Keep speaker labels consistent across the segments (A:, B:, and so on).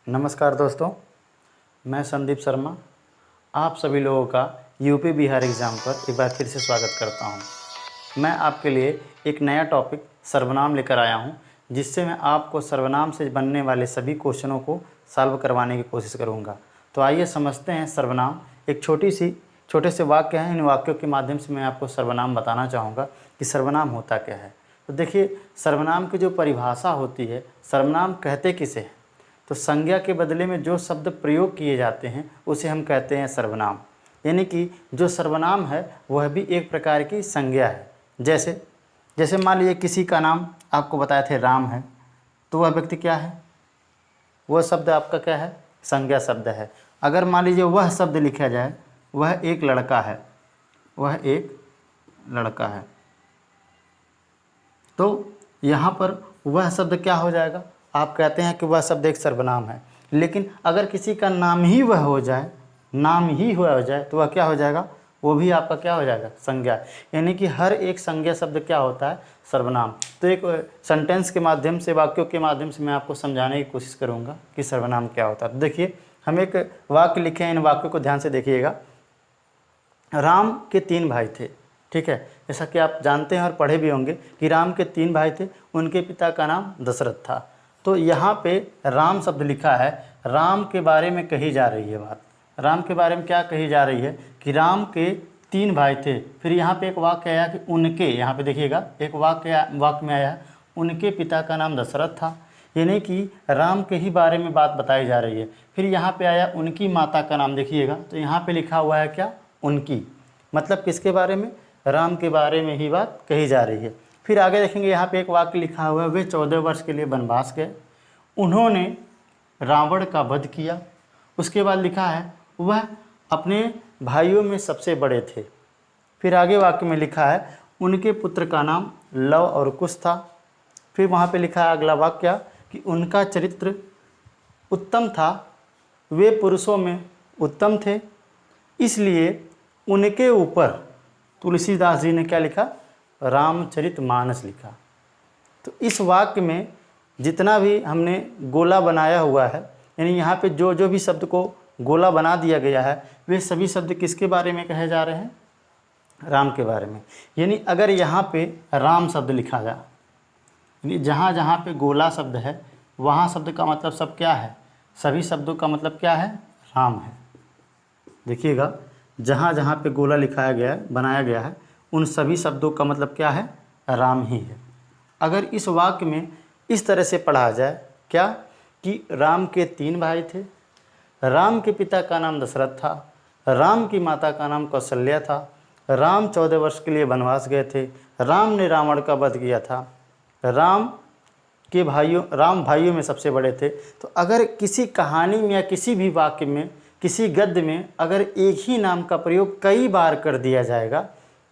A: नमस्कार दोस्तों, मैं संदीप शर्मा आप सभी लोगों का यूपी बिहार एग्ज़ाम पर एक बार फिर से स्वागत करता हूं। मैं आपके लिए एक नया टॉपिक सर्वनाम लेकर आया हूं, जिससे मैं आपको सर्वनाम से बनने वाले सभी क्वेश्चनों को सॉल्व करवाने की कोशिश करूंगा। तो आइए समझते हैं सर्वनाम। एक छोटे से वाक्य हैं, इन वाक्यों के माध्यम से मैं आपको सर्वनाम बताना चाहूँगा कि सर्वनाम होता क्या है। तो देखिए, सर्वनाम की जो परिभाषा होती है, सर्वनाम कहते किसे हैं? तो संज्ञा के बदले में जो शब्द प्रयोग किए जाते हैं उसे हम कहते हैं सर्वनाम। यानी कि जो सर्वनाम है वह भी एक प्रकार की संज्ञा है। जैसे मान लीजिए किसी का नाम आपको बताए थे राम है, तो वह व्यक्ति क्या है? वह शब्द आपका क्या है? संज्ञा शब्द है। अगर मान लीजिए वह शब्द लिखा जाए, वह एक लड़का है, वह एक लड़का है, तो यहाँ पर वह शब्द क्या हो जाएगा? आप कहते हैं कि वह शब्द एक सर्वनाम है। लेकिन अगर किसी का नाम ही वह हो जाए, तो वह क्या हो जाएगा? वो भी आपका क्या हो जाएगा? संज्ञा। यानी कि हर एक संज्ञा शब्द क्या होता है? सर्वनाम। तो एक सेंटेंस के माध्यम से, वाक्यों के माध्यम से मैं आपको समझाने की कोशिश करूँगा कि सर्वनाम क्या होता है। तो देखिए, हम एक वाक्य लिखे हैं, इन वाक्यों को ध्यान से देखिएगा। राम के 3 भाई थे, ठीक है। जैसा कि आप जानते हैं और पढ़े भी होंगे कि राम के 3 भाई थे, उनके पिता का नाम दशरथ था। तो यहाँ पे राम शब्द लिखा है, राम के बारे में कही जा रही है बात। राम के बारे में क्या कही जा रही है कि राम के 3 भाई थे। फिर यहाँ पे एक वाक्य आया कि उनके, यहाँ पे देखिएगा एक वाक्य में आया उनके पिता का नाम दशरथ था, यानी कि राम के ही बारे में बात बताई जा रही है। फिर यहाँ पे आया उनकी माता का नाम, देखिएगा तो यहाँ पे लिखा हुआ है क्या? उनकी। मतलब किसके बारे में? राम के बारे में ही बात कही जा रही है। फिर आगे देखेंगे, यहाँ पे एक वाक्य लिखा हुआ है, वे 14 वर्ष के लिए वनवास गए, उन्होंने रावण का वध किया। उसके बाद लिखा है वह अपने भाइयों में सबसे बड़े थे। फिर आगे वाक्य में लिखा है उनके पुत्र का नाम लव और कुश था। फिर वहाँ पे लिखा है अगला वाक्य कि उनका चरित्र उत्तम था, वे पुरुषों में उत्तम थे, इसलिए उनके ऊपर तुलसीदास जी ने क्या लिखा? रामचरितमानस लिखा। तो इस वाक्य में जितना भी हमने गोला बनाया हुआ है, यानी यहाँ पे जो जो भी शब्द को गोला बना दिया गया है, वे सभी शब्द किसके बारे में कहे जा रहे हैं? राम के बारे में। यानी अगर यहाँ पे राम शब्द लिखा जाए, यानी जहाँ जहाँ पे गोला शब्द है वहाँ शब्द का मतलब सब क्या है? सभी शब्दों का मतलब क्या है? राम है। देखिएगा, जहाँ जहाँ पे गोला लिखाया गया है, बनाया गया है, उन सभी शब्दों का मतलब क्या है? राम ही है। अगर इस वाक्य में इस तरह से पढ़ा जाए क्या कि राम के 3 भाई थे, राम के पिता का नाम दशरथ था, राम की माता का नाम कौशल्या था, राम 14 वर्ष के लिए वनवास गए थे, राम ने रावण का वध किया था, राम भाइयों में सबसे बड़े थे। तो अगर किसी कहानी में या किसी भी वाक्य में, किसी गद्य में अगर एक ही नाम का प्रयोग कई बार कर दिया जाएगा,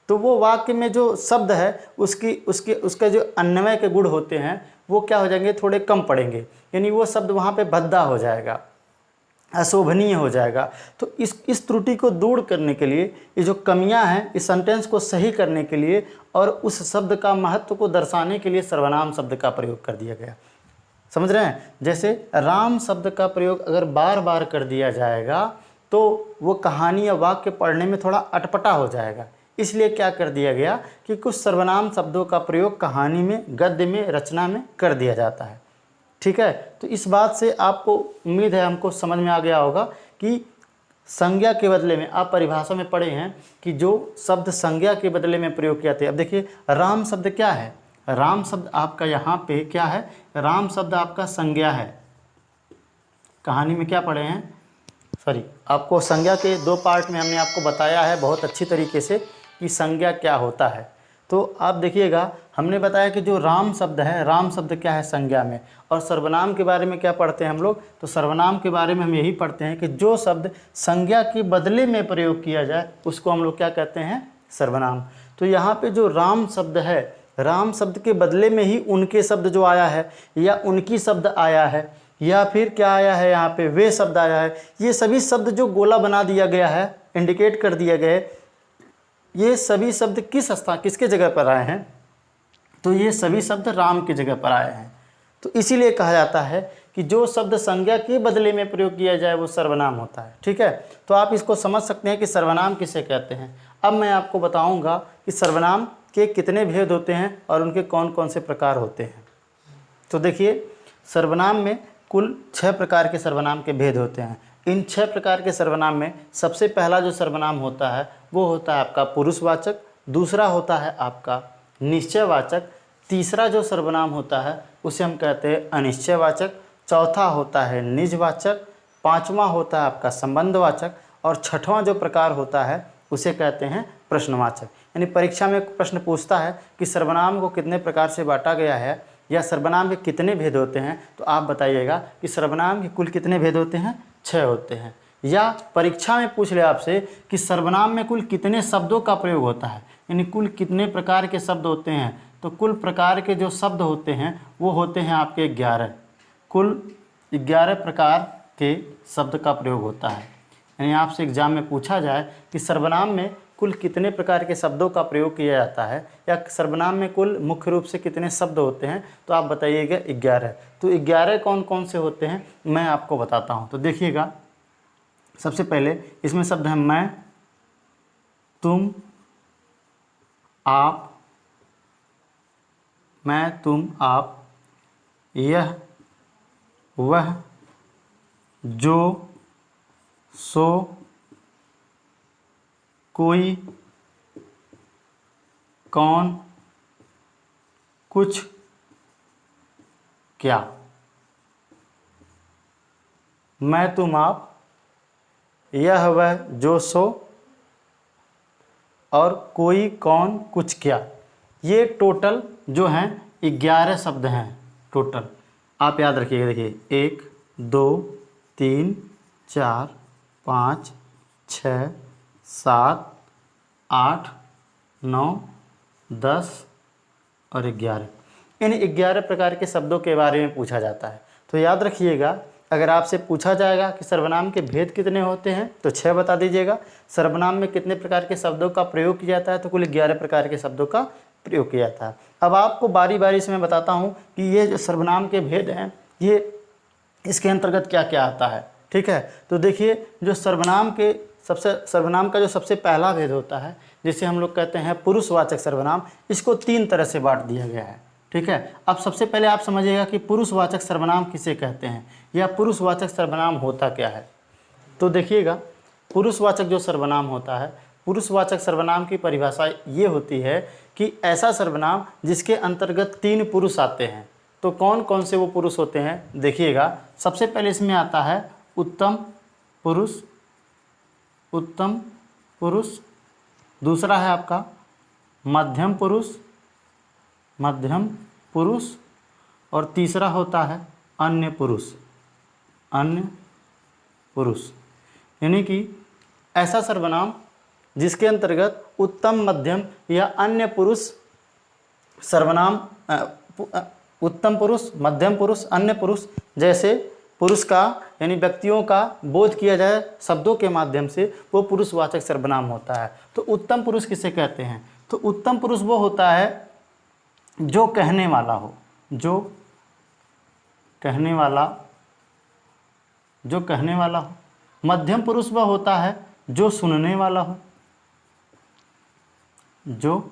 A: तो वो वाक्य में जो शब्द है उसका जो अन्वय के गुण होते हैं वो क्या हो जाएंगे? थोड़े कम पड़ेंगे। यानी वो शब्द वहाँ पे भद्दा हो जाएगा, अशोभनीय हो जाएगा। तो इस त्रुटि को दूर करने के लिए, ये जो कमियां हैं, इस सेंटेंस को सही करने के लिए और उस शब्द का महत्व को दर्शाने के लिए सर्वनाम शब्द का प्रयोग कर दिया गया। समझ रहे हैं? जैसे राम शब्द का प्रयोग अगर बार बार कर दिया जाएगा तो वो कहानी या वाक्य पढ़ने में थोड़ा अटपटा हो जाएगा। इसलिए क्या कर दिया गया कि कुछ सर्वनाम शब्दों का प्रयोग कहानी में, गद्य में, रचना में कर दिया जाता है। ठीक है, तो इस बात से आपको उम्मीद है हमको समझ में आ गया होगा कि संज्ञा के बदले में, आप परिभाषा में पढ़े हैं कि जो शब्द संज्ञा के बदले में प्रयोग किया था। अब देखिए, राम शब्द क्या है? राम शब्द आपका यहाँ पे क्या है? राम शब्द आपका संज्ञा है। कहानी में क्या पढ़े हैं? आपको संज्ञा के 2 पार्ट में हमने आपको बताया है बहुत अच्छी तरीके से कि संज्ञा क्या होता है। तो आप देखिएगा, हमने बताया कि जो राम शब्द है, राम शब्द क्या है? संज्ञा में। और सर्वनाम के बारे में क्या पढ़ते हैं हम लोग? तो सर्वनाम के बारे में हम यही पढ़ते हैं कि जो शब्द संज्ञा के बदले में प्रयोग किया जाए उसको हम लोग क्या कहते हैं? सर्वनाम। तो यहाँ पे जो राम शब्द है, राम शब्द के बदले में ही उनके शब्द जो आया है, या उनकी शब्द आया है, या फिर क्या आया है? यहाँ पे वे शब्द आया है। ये सभी शब्द जो गोला बना दिया गया है, इंडिकेट कर दिया गया है, ये सभी शब्द किसके जगह पर आए हैं? तो ये सभी शब्द राम की जगह पर आए हैं। तो इसीलिए कहा जाता है कि जो शब्द संज्ञा के बदले में प्रयोग किया जाए वो सर्वनाम होता है। ठीक है, तो आप इसको समझ सकते हैं कि सर्वनाम किसे कहते हैं। अब मैं आपको बताऊंगा कि सर्वनाम के कितने भेद होते हैं और उनके कौन कौन से प्रकार होते हैं। तो देखिए, सर्वनाम में कुल 6 प्रकार के सर्वनाम के भेद होते हैं। इन 6 प्रकार के सर्वनाम में सबसे पहला जो सर्वनाम होता है वो होता है आपका पुरुषवाचक, दूसरा होता है आपका निश्चयवाचक, तीसरा जो सर्वनाम होता है उसे हम कहते हैं अनिश्चयवाचक, चौथा होता है निजवाचक, पांचवा होता है आपका संबंधवाचक और छठवां जो प्रकार होता है उसे कहते हैं प्रश्नवाचक। यानी परीक्षा में प्रश्न पूछता है कि सर्वनाम को कितने प्रकार से बांटा गया है या सर्वनाम के कितने भेद होते हैं, तो आप बताइएगा कि सर्वनाम के कुल कितने भेद होते हैं, 6 होते हैं। या परीक्षा में पूछ ले आपसे कि सर्वनाम में कुल कितने शब्दों का प्रयोग होता है, यानी कुल कितने प्रकार के शब्द होते हैं, तो कुल प्रकार के जो शब्द होते हैं वो होते हैं आपके 11। कुल 11 प्रकार के शब्द का प्रयोग होता है। यानी आपसे एग्जाम में पूछा जाए कि सर्वनाम में कुल कितने प्रकार के शब्दों का प्रयोग किया जाता है या सर्वनाम में कुल मुख्य रूप से कितने शब्द होते हैं, तो आप बताइएगा 11। तो 11 कौन कौन से होते हैं मैं आपको बताता हूँ। तो देखिएगा, सबसे पहले इसमें शब्द हैं मैं, तुम, आप, मैं, तुम, आप, यह, वह, जो, सो, कोई, कौन, कुछ, क्या। मैं, तुम, आप, यह, वह, जो, सो और कोई, कौन, कुछ, क्या, ये टोटल जो हैं 11 शब्द हैं टोटल। आप याद रखिएगा, देखिए 1 2 3 4 5 6 7 8 9 10 और 11। इन 11 प्रकार के शब्दों के बारे में पूछा जाता है। तो याद रखिएगा, अगर आपसे पूछा जाएगा कि सर्वनाम के भेद कितने होते हैं तो 6 बता दीजिएगा। सर्वनाम में कितने प्रकार के शब्दों का प्रयोग किया जाता है, तो कुल 11 प्रकार के शब्दों का प्रयोग किया जाता है। अब आपको बारी बारी से मैं बताता हूँ कि ये जो सर्वनाम के भेद हैं ये इसके अंतर्गत क्या क्या आता है। ठीक है, तो देखिए, जो सर्वनाम का जो सबसे पहला भेद होता है जिसे हम लोग कहते हैं पुरुषवाचक सर्वनाम, इसको 3 तरह से बांट दिया गया है। ठीक है, अब सबसे पहले आप समझिएगा कि पुरुषवाचक सर्वनाम किसे कहते हैं या पुरुषवाचक सर्वनाम होता क्या है। तो देखिएगा, पुरुषवाचक जो सर्वनाम होता है, पुरुषवाचक सर्वनाम की परिभाषा ये होती है कि ऐसा सर्वनाम जिसके अंतर्गत 3 पुरुष आते हैं। तो कौन कौन से वो पुरुष होते हैं, देखिएगा। सबसे पहले इसमें आता है उत्तम पुरुष, उत्तम पुरुष। दूसरा है आपका मध्यम पुरुष, मध्यम पुरुष। और तीसरा होता है अन्य पुरुष, अन्य पुरुष। यानी कि ऐसा सर्वनाम जिसके अंतर्गत उत्तम, मध्यम या अन्य पुरुष सर्वनाम, उत्तम पुरुष, मध्यम पुरुष, अन्य पुरुष जैसे पुरुष का यानी व्यक्तियों का बोध किया जाए शब्दों के माध्यम से, वो पुरुषवाचक सर्वनाम होता है। तो उत्तम पुरुष किसे कहते हैं, तो उत्तम पुरुष वो होता है जो कहने वाला हो, जो कहने वाला, जो कहने वाला हो। मध्यम पुरुष वह होता है जो सुनने वाला हो, जो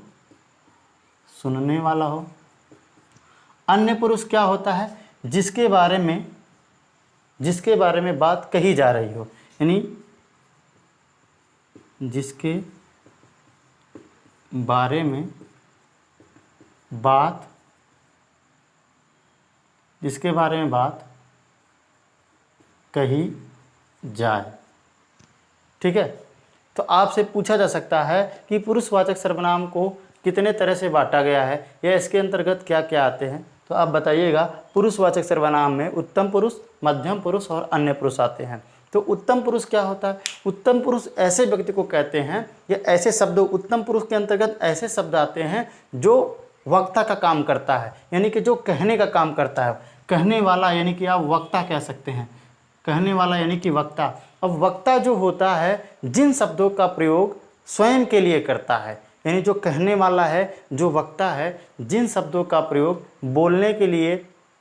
A: सुनने वाला हो। अन्य पुरुष क्या होता है, जिसके बारे में बात कही जा रही हो, यानी जिसके बारे में बात कही जाए। ठीक है, तो आपसे पूछा जा सकता है कि पुरुषवाचक सर्वनाम को कितने तरह से बांटा गया है या इसके अंतर्गत क्या क्या आते हैं। तो आप बताइएगा, पुरुषवाचक सर्वनाम में उत्तम पुरुष, मध्यम पुरुष और अन्य पुरुष आते हैं। तो उत्तम पुरुष क्या होता है, उत्तम पुरुष ऐसे व्यक्ति को कहते हैं या ऐसे शब्द, उत्तम पुरुष के अंतर्गत ऐसे शब्द आते हैं जो वक्ता का काम करता है, यानी कि जो कहने का काम करता है। कहने वाला यानी कि आप वक्ता कह सकते हैं, कहने वाला यानी कि वक्ता। अब वक्ता जो होता है जिन शब्दों का प्रयोग स्वयं के लिए करता है, यानी जो कहने वाला है, जो वक्ता है, जिन शब्दों का प्रयोग बोलने के लिए,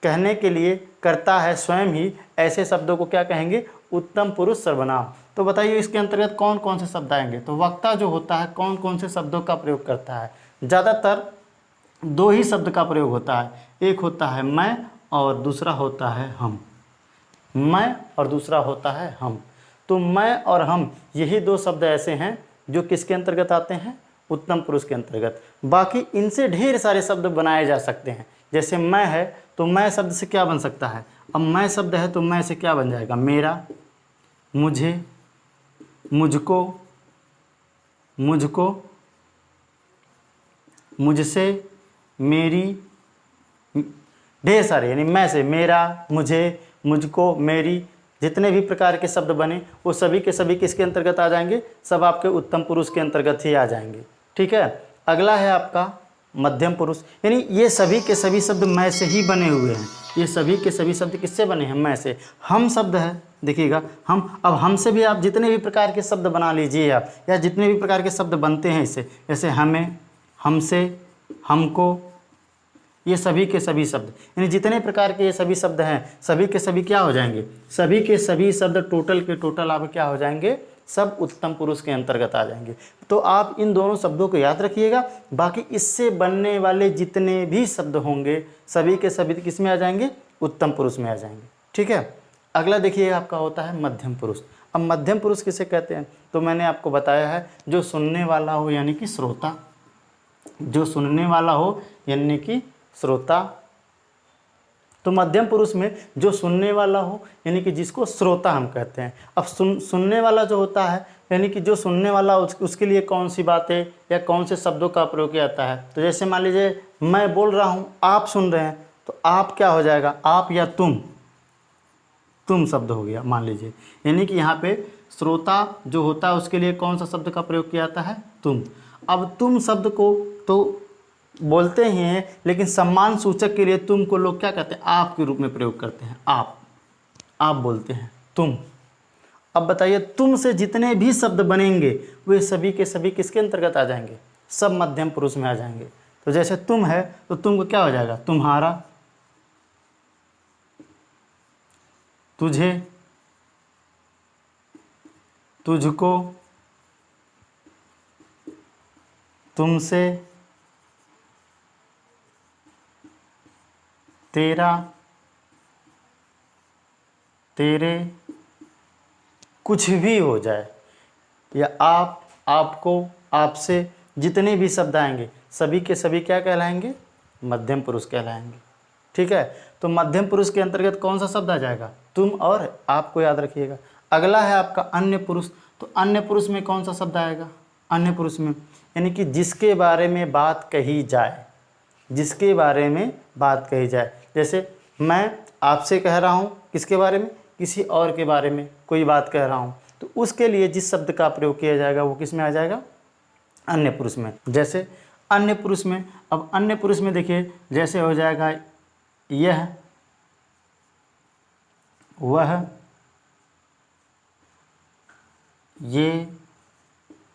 A: कहने के लिए करता है स्वयं ही, ऐसे शब्दों को क्या कहेंगे? उत्तम पुरुष सर्वनाम। तो बताइए इसके अंतर्गत कौन कौन से शब्द आएंगे? तो वक्ता जो होता है कौन कौन से शब्दों का प्रयोग करता है? ज़्यादातर दो ही शब्द का प्रयोग होता है, एक होता है मैं और दूसरा होता है हम। मैं और दूसरा होता है हम। तो मैं और हम यही दो शब्द ऐसे हैं जो किसके अंतर्गत आते हैं? उत्तम पुरुष के अंतर्गत। बाकी इनसे ढेर सारे शब्द बनाए जा सकते हैं। जैसे मैं है तो मैं शब्द से क्या बन सकता है? अब मैं शब्द है तो मैं से क्या बन जाएगा? मेरा, मुझे, मुझको, मुझको, मुझसे, मेरी, ढेर सारे, यानी मैं से मेरा, मुझे, मुझको, मेरी, जितने भी प्रकार के शब्द बने वो सभी के सभी किसके अंतर्गत आ जाएंगे? सब आपके उत्तम पुरुष के अंतर्गत ही आ जाएंगे। ठीक है। अगला है आपका मध्यम पुरुष, यानी ये सभी के सभी शब्द मैं से ही बने हुए हैं। ये सभी के सभी शब्द किससे बने हैं? मैं से। हम शब्द है, देखिएगा हम, अब हमसे भी आप जितने भी प्रकार के शब्द बना लीजिए आप, या जितने भी प्रकार के शब्द बनते हैं इससे, जैसे हमें, हमसे, हमको, ये सभी के सभी शब्द, यानी जितने प्रकार के ये सभी शब्द हैं सभी के सभी क्या हो जाएंगे? सभी के सभी शब्द टोटल के टोटल आप क्या हो जाएंगे? सब उत्तम पुरुष के अंतर्गत आ जाएंगे। तो आप इन दोनों शब्दों को याद रखिएगा। बाकी इससे बनने वाले जितने भी शब्द होंगे सभी के सभी किस में आ जाएंगे? उत्तम पुरुष में आ जाएंगे। ठीक है। अगला देखिए आपका होता है मध्यम पुरुष। अब मध्यम पुरुष किसे कहते हैं? तो मैंने आपको बताया है, जो सुनने वाला हो यानी कि श्रोता, जो सुनने वाला हो यानी कि श्रोता। तो मध्यम पुरुष में जो सुनने वाला हो यानी कि जिसको श्रोता हम कहते हैं। अब सुनने वाला जो होता है यानी कि जो सुनने वाला उसके लिए कौन सी बातें या कौन से शब्दों का प्रयोग किया जाता है? तो जैसे मान लीजिए मैं बोल रहा हूँ, आप सुन रहे हैं, तो आप क्या हो जाएगा? आप या तुम शब्द हो गया मान लीजिए। यानी कि यहाँ पे श्रोता जो होता है उसके लिए कौन सा शब्द का प्रयोग किया जाता है? तुम। अब तुम शब्द को तो बोलते ही हैं, लेकिन सम्मान सूचक के लिए तुम को लोग क्या कहते हैं? आप के रूप में प्रयोग करते हैं। आप बोलते हैं तुम। अब बताइए तुम से जितने भी शब्द बनेंगे वे सभी के सभी किसके अंतर्गत आ जाएंगे? सब मध्यम पुरुष में आ जाएंगे। तो जैसे तुम है तो तुम को क्या हो जाएगा? तुम्हारा, तुझे, तुझको, तुमसे, तेरा, तेरे, कुछ भी हो जाए, या आप, आपको, आपसे, जितने भी शब्द आएंगे सभी के सभी क्या कहलाएंगे? मध्यम पुरुष कहलाएंगे। ठीक है। तो मध्यम पुरुष के अंतर्गत कौन सा शब्द आ जाएगा? तुम और आपको याद रखिएगा। अगला है आपका अन्य पुरुष। तो अन्य पुरुष में कौन सा शब्द आएगा? अन्य पुरुष में यानी कि जिसके बारे में बात कही जाए, जिसके बारे में बात कही जाए। जैसे मैं आपसे कह रहा हूँ किसके बारे में? किसी और के बारे में कोई बात कह रहा हूँ, तो उसके लिए जिस शब्द का प्रयोग किया जाएगा वो किस में आ जाएगा? अन्य पुरुष में। जैसे अन्य पुरुष में, अब अन्य पुरुष में देखिए जैसे हो जाएगा यह, वह, ये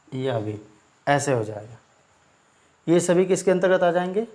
A: भी, ऐसे हो जाएगा। ये सभी किसके अंतर्गत आ जाएंगे?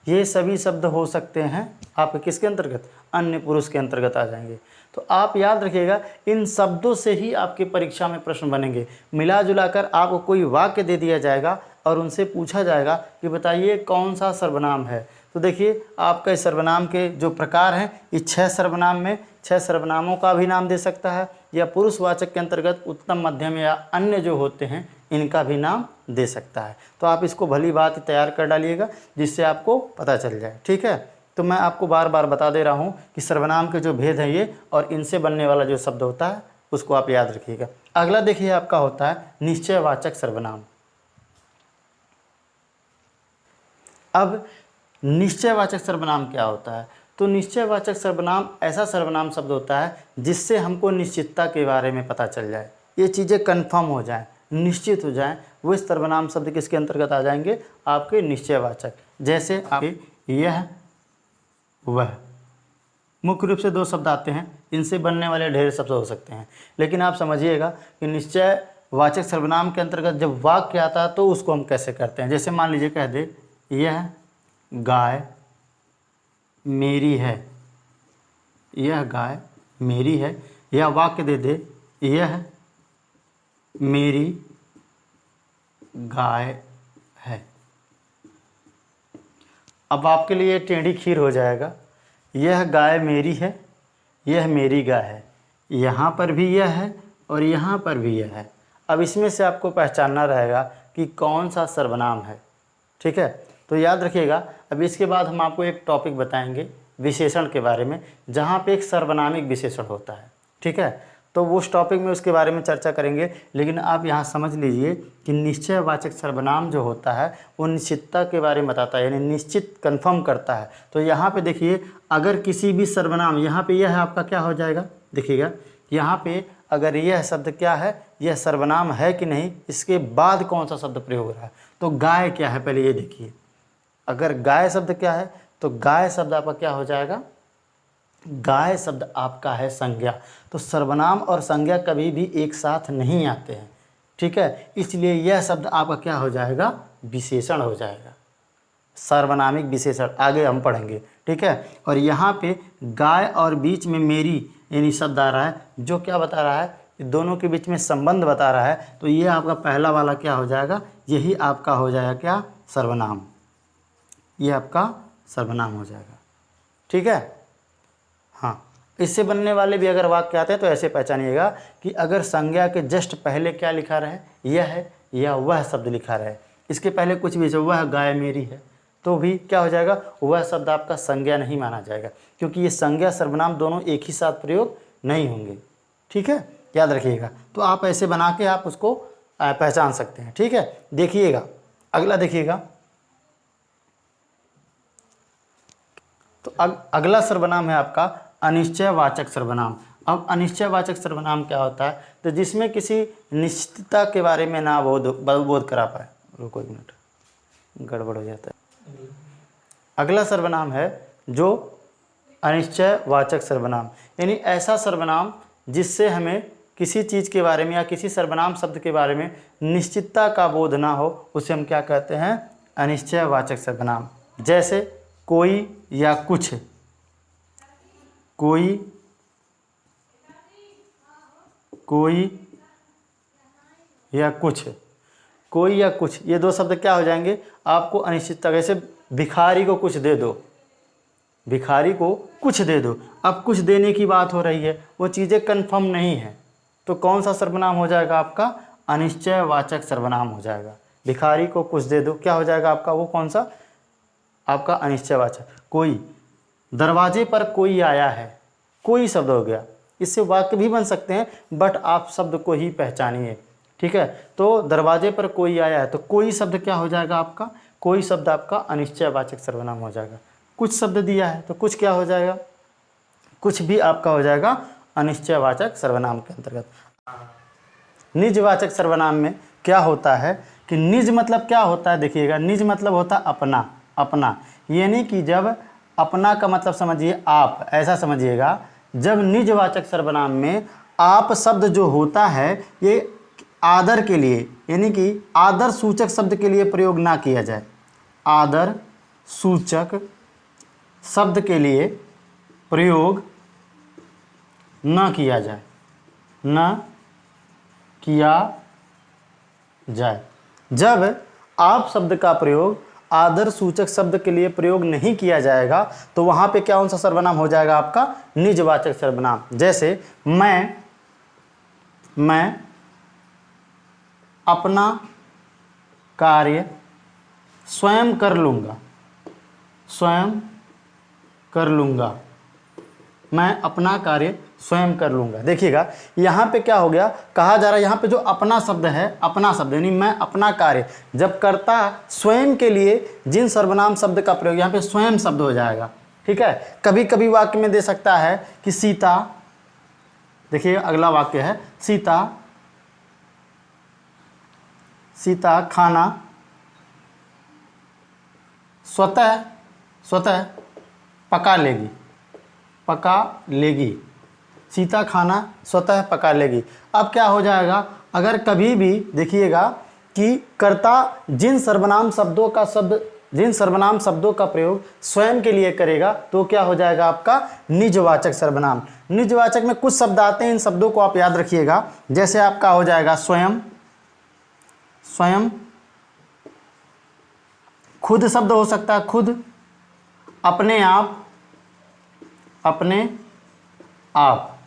A: ये सभी शब्द हो सकते हैं आपके किसके अंतर्गत? अन्य पुरुष के अंतर्गत आ जाएंगे। तो आप याद रखिएगा इन शब्दों से ही आपकी परीक्षा में प्रश्न बनेंगे। मिला जुलाकर आपको कोई वाक्य दे दिया जाएगा और उनसे पूछा जाएगा कि बताइए कौन सा सर्वनाम है। तो देखिए आपका इस सर्वनाम के जो प्रकार हैं, इस 6 सर्वनाम में 6 सर्वनामों का भी नाम दे सकता है, या पुरुषवाचक के अंतर्गत उत्तम, मध्यम या अन्य जो होते हैं इनका भी नाम दे सकता है। तो आप इसको भली बात तैयार कर डालिएगा जिससे आपको पता चल जाए। ठीक है। तो मैं आपको बार बार बता दे रहा हूँ कि सर्वनाम के जो भेद हैं ये, और इनसे बनने वाला जो शब्द होता है उसको आप याद रखिएगा। अगला देखिए आपका होता है निश्चयवाचक सर्वनाम। अब निश्चयवाचक सर्वनाम क्या होता है? तो निश्चयवाचक सर्वनाम ऐसा सर्वनाम शब्द होता है जिससे हमको निश्चितता के बारे में पता चल जाए, ये चीज़ें कन्फर्म हो जाएं, निश्चित हो जाएं, वो इस सर्वनाम शब्द किसके अंतर्गत आ जाएंगे? आपके निश्चयवाचक। जैसे आपके यह, वह, मुख्य रूप से 2 शब्द आते हैं, इनसे बनने वाले ढेर शब्द हो सकते हैं, लेकिन आप समझिएगा कि निश्चयवाचक सर्वनाम के अंतर्गत जब वाक्य आता है तो उसको हम कैसे करते हैं। जैसे मान लीजिए कह दे यह गाय मेरी है, यह गाय मेरी है, या वाक्य दे दे यह मेरी गाय है। अब आपके लिए टेढ़ी खीर हो जाएगा, यह गाय मेरी है, यह मेरी गाय है, यहाँ पर भी यह है और यहाँ पर भी यह है। अब इसमें से आपको पहचानना रहेगा कि कौन सा सर्वनाम है। ठीक है, तो याद रखिएगा। अब इसके बाद हम आपको एक टॉपिक बताएंगे विशेषण के बारे में, जहाँ पे एक सर्वनामिक विशेषण होता है। ठीक है, तो उस टॉपिक में उसके बारे में चर्चा करेंगे। लेकिन आप यहाँ समझ लीजिए कि निश्चयवाचक सर्वनाम जो होता है वो निश्चितता के बारे में बताता है, यानी निश्चित कन्फर्म करता है। तो यहाँ पे देखिए, अगर किसी भी सर्वनाम, यहाँ पे यह है आपका क्या हो जाएगा, देखिएगा यहाँ पे अगर यह शब्द क्या है, यह सर्वनाम है कि नहीं, इसके बाद कौन सा शब्द प्रयोग हो रहा है। तो गाय क्या है, पहले ये देखिए। अगर गाय शब्द क्या है, तो गाय शब्द आपका क्या हो जाएगा, गाय शब्द आपका है संज्ञा। तो सर्वनाम और संज्ञा कभी भी एक साथ नहीं आते हैं। ठीक है, इसलिए यह शब्द आपका क्या हो जाएगा, विशेषण हो जाएगा, सर्वनामिक विशेषण। आगे हम पढ़ेंगे। ठीक है, और यहाँ पे गाय और बीच में मेरी यानी शब्द आ रहा है, जो क्या बता रहा है, दोनों के बीच में संबंध बता रहा है। तो ये आपका पहला वाला क्या हो जाएगा, यही आपका हो जाएगा क्या, सर्वनाम। ये आपका सर्वनाम हो जाएगा। ठीक है, हाँ, इससे बनने वाले भी अगर वाक्य आते हैं तो ऐसे पहचानिएगा कि अगर संज्ञा के जस्ट पहले क्या लिखा रहे, यह है या वह शब्द लिखा रहे, इसके पहले कुछ भी, वह गाय मेरी है, तो भी क्या हो जाएगा, वह शब्द आपका संज्ञा नहीं माना जाएगा, क्योंकि ये संज्ञा सर्वनाम दोनों एक ही साथ प्रयोग नहीं होंगे। ठीक है, याद रखिएगा। तो आप ऐसे बना के आप उसको पहचान सकते हैं। ठीक है, देखिएगा अगला, देखिएगा तो अगला सर्वनाम है आपका अनिश्चयवाचक सर्वनाम। अब अनिश्चयवाचक सर्वनाम क्या होता है, तो जिसमें किसी निश्चितता के बारे में ना बोध करा पाए। रुको एक मिनट, गड़बड़ हो जाता है। अगला सर्वनाम है जो अनिश्चयवाचक सर्वनाम, यानी ऐसा सर्वनाम जिससे हमें किसी चीज़ के बारे में या किसी सर्वनाम शब्द के बारे में निश्चितता का बोध ना हो, उसे हम क्या कहते हैं, अनिश्चयवाचक सर्वनाम। जैसे कोई या कुछ, कोई या कुछ, कोई या कुछ, ये दो शब्द क्या हो जाएंगे आपको अनिश्चितता। जैसे भिखारी को कुछ दे दो, भिखारी को कुछ दे दो। अब कुछ देने की बात हो रही है, वो चीज़ें कन्फर्म नहीं है, तो कौन सा सर्वनाम हो जाएगा आपका, अनिश्चयवाचक सर्वनाम हो जाएगा। भिखारी को कुछ दे दो, क्या हो जाएगा आपका, वो कौन सा, आपका अनिश्चयवाचक। कोई, दरवाजे पर कोई आया है, कोई शब्द हो गया, इससे वाक्य भी बन सकते हैं, बट आप शब्द को ही पहचानिए। ठीक है, तो दरवाजे पर कोई आया है, तो कोई शब्द क्या हो जाएगा आपका, कोई शब्द आपका अनिश्चयवाचक सर्वनाम हो जाएगा। कुछ शब्द दिया है तो कुछ क्या हो जाएगा, कुछ भी आपका हो जाएगा अनिश्चयवाचक सर्वनाम के अंतर्गत। निजवाचक सर्वनाम में क्या होता है कि निज मतलब क्या होता है, देखिएगा, निज मतलब होता है अपना, अपना, यानी कि जब अपना का मतलब समझिए आप, ऐसा समझिएगा, जब निजवाचक सर्वनाम में आप शब्द जो होता है ये आदर के लिए, यानी कि आदर सूचक शब्द के लिए प्रयोग ना किया जाए, आदर सूचक शब्द के लिए प्रयोग न किया जाए, न किया जाए। जब आप शब्द का प्रयोग आदर सूचक शब्द के लिए प्रयोग नहीं किया जाएगा तो वहाँ पे कौन सा सर्वनाम हो जाएगा आपका, निजवाचक सर्वनाम। जैसे मैं अपना कार्य स्वयं कर लूँगा, स्वयं कर लूँगा, मैं अपना कार्य स्वयं कर लूँगा। देखिएगा यहाँ पे क्या हो गया, कहा जा रहा है यहाँ पे जो अपना शब्द है, अपना शब्द यानी मैं अपना कार्य, जब करता स्वयं के लिए जिन सर्वनाम शब्द का प्रयोग, यहाँ पे स्वयं शब्द हो जाएगा। ठीक है, कभी कभी वाक्य में दे सकता है कि सीता, देखिए अगला वाक्य है, सीता खाना स्वतः पका लेगी, सीता खाना स्वतः पका लेगी। अब क्या हो जाएगा, अगर कभी भी देखिएगा कि कर्ता जिन सर्वनाम शब्दों का शब्द जिन सर्वनाम शब्दों का प्रयोग स्वयं के लिए करेगा तो क्या हो जाएगा आपका निजवाचक सर्वनाम। निजवाचक में कुछ शब्द आते हैं, इन शब्दों को आप याद रखिएगा। जैसे आपका हो जाएगा स्वयं, स्वयं, खुद शब्द हो सकता है खुद, अपने आप, अपने आप,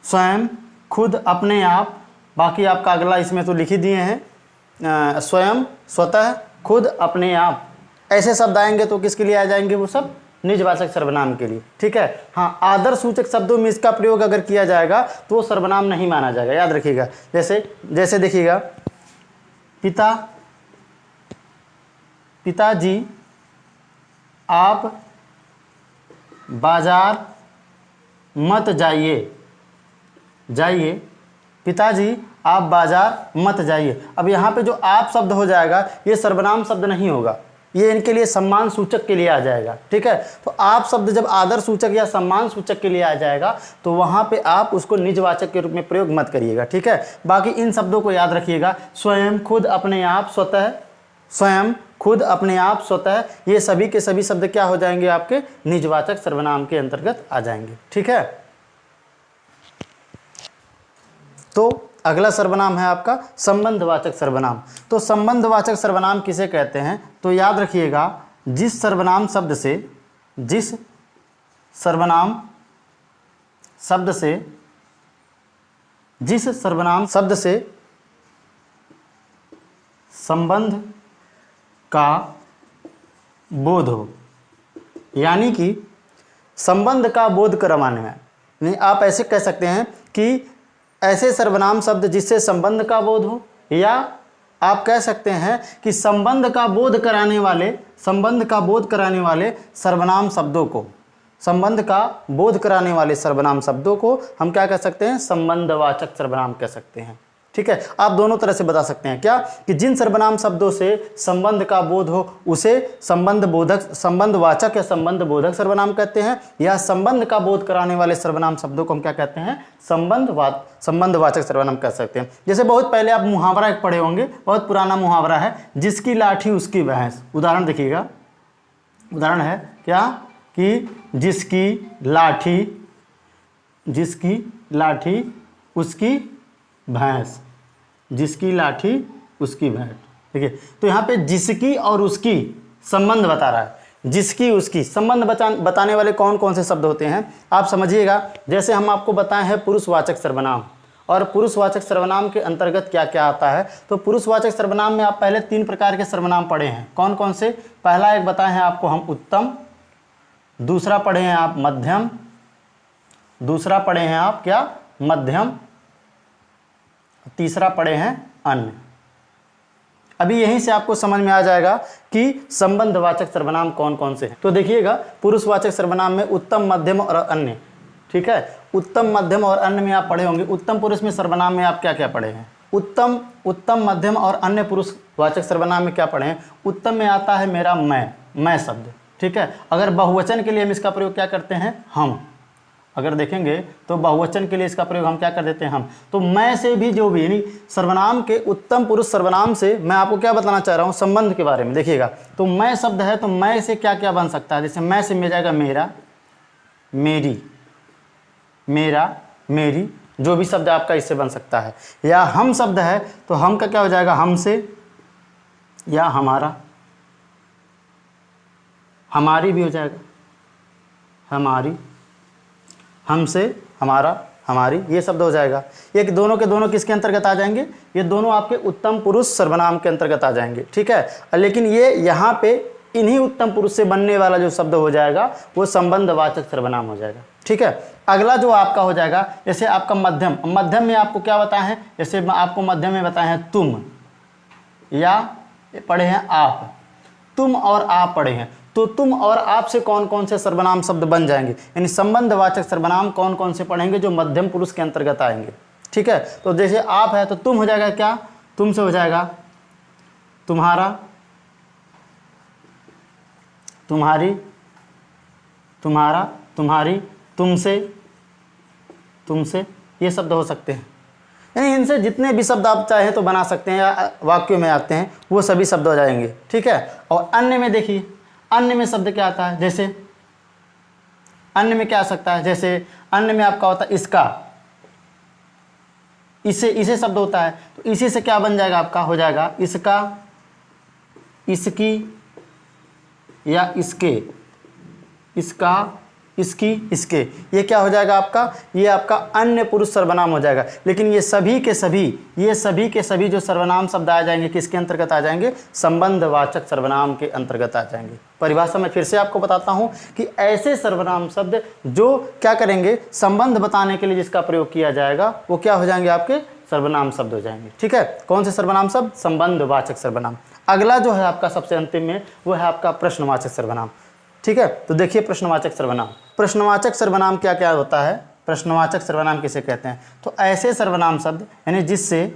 A: स्वयं, खुद, अपने आप। बाकी आपका अगला इसमें तो लिख ही दिए हैं, स्वयं, स्वतः, खुद, अपने आप, ऐसे शब्द आएंगे तो किसके लिए आ जाएंगे, वो सब निजवाचक सर्वनाम के लिए। ठीक है। हाँ, आदर सूचक शब्दों में इसका प्रयोग अगर किया जाएगा तो वो सर्वनाम नहीं माना जाएगा, याद रखिएगा। जैसे देखिएगा, पिता, पिताजी आप बाजार मत जाइए, जाइए, पिताजी आप बाजार मत जाइए। अब यहाँ पे जो आप शब्द हो जाएगा ये सर्वनाम शब्द नहीं होगा, ये इनके लिए सम्मान सूचक के लिए आ जाएगा। ठीक है। तो आप शब्द जब आदर सूचक या सम्मान सूचक के लिए आ जाएगा तो वहाँ पे आप उसको निजवाचक के रूप में प्रयोग मत करिएगा। ठीक है। बाकी इन शब्दों को याद रखिएगा, स्वयं, खुद, अपने आप, स्वतः, स्वयं, खुद, अपने आप, स्वतः, ये सभी के सभी शब्द क्या हो जाएंगे आपके निजवाचक सर्वनाम के अंतर्गत आ जाएंगे। ठीक है। तो अगला सर्वनाम है आपका संबंधवाचक सर्वनाम। तो संबंधवाचक सर्वनाम किसे कहते हैं, तो याद रखिएगा, जिस सर्वनाम शब्द से, जिस सर्वनाम शब्द से, जिस सर्वनाम शब्द से संबंध का बोध हो, यानी कि संबंध का बोध करवाने में, नहीं आप ऐसे कह सकते हैं कि ऐसे सर्वनाम शब्द जिससे संबंध का बोध हो, या आप कह सकते हैं कि संबंध का बोध कराने वाले, संबंध का बोध कराने वाले सर्वनाम शब्दों को, संबंध का बोध कराने वाले सर्वनाम शब्दों को हम क्या कह सकते हैं, संबंधवाचक सर्वनाम कह सकते हैं। ठीक है। आप दोनों तरह से बता सकते हैं क्या, कि जिन सर्वनाम शब्दों से संबंध का बोध हो उसे संबंध बोधक, संबंधवाचक या संबंध बोधक सर्वनाम कहते हैं, या संबंध का बोध कराने वाले सर्वनाम शब्दों को हम क्या कहते हैं, संबंधवाचक सर्वनाम कह सकते हैं। जैसे बहुत पहले आप मुहावरा एक पढ़े होंगे, बहुत पुराना मुहावरा है, जिसकी लाठी उसकी भैंस। उदाहरण देखिएगा, उदाहरण है क्या, कि जिसकी लाठी उसकी भैंस, जिसकी लाठी उसकी भैंस। ठीक है। तो यहाँ पे जिसकी और उसकी संबंध बता रहा है, जिसकी उसकी संबंध बताने वाले कौन कौन से शब्द होते हैं आप समझिएगा। जैसे हम आपको बताए हैं पुरुषवाचक सर्वनाम, और पुरुषवाचक सर्वनाम के अंतर्गत क्या क्या आता है। तो पुरुषवाचक सर्वनाम में आप पहले 3 प्रकार के सर्वनाम पढ़े हैं, कौन कौन से। पहला एक बताए हैं आपको हम उत्तम, दूसरा पढ़े हैं आप मध्यम, दूसरा पढ़े हैं आप क्या मध्यम, तीसरा पढ़े हैं अन्य। अभी यहीं से आपको समझ में आ जाएगा कि संबंधवाचक सर्वनाम कौन कौन से हैं। तो देखिएगा, पुरुषवाचक सर्वनाम में उत्तम, मध्यम और अन्य। ठीक है। उत्तम, मध्यम और अन्य में आप पढ़े होंगे। उत्तम पुरुष में सर्वनाम में आप क्या क्या पढ़े हैं, उत्तम, मध्यम और अन्य पुरुषवाचक सर्वनाम में क्या पढ़े हैं। उत्तम में आता है मेरा मैं शब्द। ठीक है। अगर बहुवचन के लिए हम इसका प्रयोग क्या करते हैं, हम। अगर देखेंगे तो बहुवचन के लिए इसका प्रयोग हम क्या कर देते हैं, हम। तो मैं से भी जो भी, यानी सर्वनाम के उत्तम पुरुष सर्वनाम से मैं आपको क्या बताना चाह रहा हूँ, संबंध के बारे में। देखिएगा, तो मैं शब्द है तो मैं से क्या क्या बन सकता है। जैसे मैं से मिल जाएगा मेरा, मेरी, मेरा, मेरी, जो भी शब्द आपका इससे बन सकता है। या हम शब्द है तो हम का क्या हो जाएगा, हमसे, या हमारा, हमारी भी हो जाएगा, हमारी, हमसे, हमारा, हमारी, ये शब्द हो जाएगा। ये दोनों के दोनों किसके अंतर्गत आ जाएंगे, ये दोनों आपके उत्तम पुरुष सर्वनाम के अंतर्गत आ जाएंगे। ठीक है। लेकिन ये यहाँ पे इन्हीं उत्तम पुरुष से बनने वाला जो शब्द हो जाएगा वो संबंधवाचक सर्वनाम हो जाएगा। ठीक है। अगला जो आपका हो जाएगा, जैसे आपका मध्यम, मध्यम में आपको क्या बताए हैं, जैसे आपको मध्यम में बताए हैं तुम, या पढ़े हैं आप, तुम और आप पढ़े हैं। तो तुम और आप से कौन कौन से सर्वनाम शब्द बन जाएंगे, यानी संबंधवाचक सर्वनाम कौन कौन से पढ़ेंगे जो मध्यम पुरुष के अंतर्गत आएंगे। ठीक है। तो जैसे आप है तो तुम हो जाएगा क्या, तुम से हो जाएगा तुम्हारा, तुम्हारी, तुम्हारा, तुम्हारी, तुमसे, तुमसे, ये शब्द हो सकते हैं। यानी इनसे जितने भी शब्द आप चाहे तो बना सकते हैं या वाक्यों में आते हैं वो सभी शब्द हो जाएंगे, ठीक है। और अन्य में देखिए, अन्य में शब्द क्या आता है, जैसे अन्य में क्या आ सकता है, जैसे अन्य में आपका होता है इसका, इसे शब्द होता है, तो इसी से क्या बन जाएगा आपका, हो जाएगा इसका, इसकी या इसके, इसका, इसकी, इसके, ये क्या हो जाएगा आपका, ये आपका अन्य पुरुष सर्वनाम हो जाएगा। लेकिन ये सभी के सभी जो सर्वनाम शब्द आ जाएंगे किसके अंतर्गत आ जाएंगे, संबंधवाचक सर्वनाम के अंतर्गत आ जाएंगे। परिभाषा में फिर से आपको बताता हूं कि ऐसे सर्वनाम शब्द जो क्या करेंगे, संबंध बताने के लिए जिसका प्रयोग किया जाएगा वो क्या हो जाएंगे, आपके सर्वनाम शब्द हो जाएंगे, ठीक है। कौन से सर्वनाम शब्द, संबंधवाचक सर्वनाम। अगला जो है आपका सबसे अंतिम में वो है आपका प्रश्नवाचक सर्वनाम, ठीक है। तो देखिए प्रश्नवाचक सर्वनाम, प्रश्नवाचक सर्वनाम क्या क्या होता है, प्रश्नवाचक सर्वनाम किसे कहते हैं, तो ऐसे सर्वनाम शब्द यानी जिससे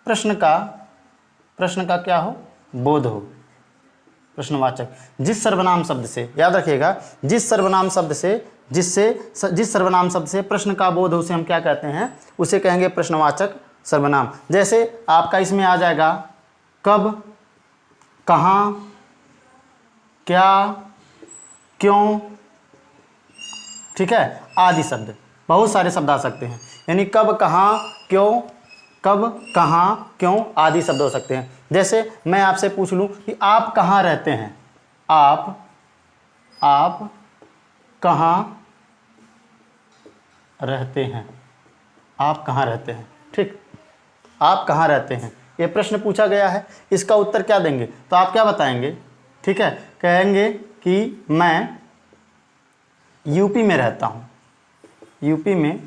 A: प्रश्न का क्या हो, बोध हो। प्रश्नवाचक, जिस सर्वनाम शब्द से, याद रखिएगा, जिस सर्वनाम शब्द से प्रश्न का बोध हो उसे हम क्या कहते हैं, उसे कहेंगे प्रश्नवाचक सर्वनाम। जैसे आपका इसमें आ जाएगा कब, कहाँ, क्या, क्यों, ठीक है, आदि शब्द, बहुत सारे शब्द आ सकते हैं। यानी कब, कहाँ, क्यों आदि शब्द हो सकते हैं। जैसे मैं आपसे पूछ लूँ कि आप कहाँ रहते हैं, आप कहाँ रहते हैं, आप कहाँ रहते हैं, ठीक, आप कहाँ रहते हैं, ये प्रश्न पूछा गया है, इसका उत्तर क्या देंगे, तो आप क्या बताएंगे, ठीक है, कहेंगे कि मैं यूपी में रहता हूँ, यूपी में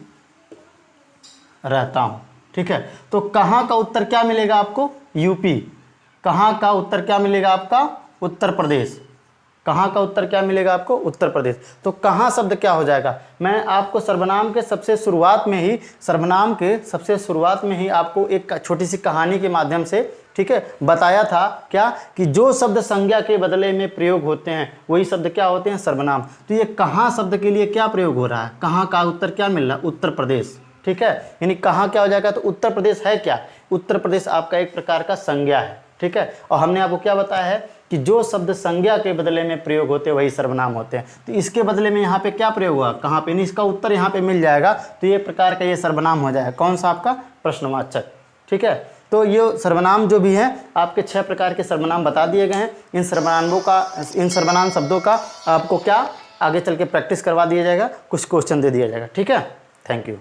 A: रहता हूँ, ठीक है। तो कहाँ का उत्तर क्या मिलेगा आपको, यूपी। कहाँ का उत्तर क्या मिलेगा आपका, उत्तर प्रदेश। कहाँ का उत्तर क्या मिलेगा आपको, उत्तर प्रदेश। तो कहाँ शब्द क्या हो जाएगा, मैं आपको सर्वनाम के सबसे शुरुआत में ही आपको एक छोटी सी कहानी के माध्यम से, ठीक है, बताया था क्या, कि जो शब्द संज्ञा के बदले में प्रयोग होते हैं वही शब्द क्या होते हैं, सर्वनाम। तो ये कहाँ शब्द के लिए क्या प्रयोग हो रहा है, कहाँ का उत्तर क्या मिल रहा है, उत्तर प्रदेश, ठीक है। यानी कहाँ क्या हो जाएगा, तो उत्तर प्रदेश है क्या, उत्तर प्रदेश आपका एक प्रकार का संज्ञा है, ठीक है। और हमने आपको क्या बताया है कि जो शब्द संज्ञा के बदले में प्रयोग होते हैं वही सर्वनाम होते हैं। तो इसके बदले में यहाँ पे क्या प्रयोग हुआ, कहाँ पे, नहीं, इसका उत्तर यहाँ पे मिल जाएगा, तो ये प्रकार का ये सर्वनाम हो जाएगा। कौन सा आपका, प्रश्नवाचक, ठीक है। तो ये सर्वनाम जो भी है आपके 6 प्रकार के सर्वनाम बता दिए गए हैं। इन सर्वनाम शब्दों का आपको क्या आगे चल के प्रैक्टिस करवा दिया जाएगा, कुछ क्वेश्चन दे दिया जाएगा, ठीक है। Thank you.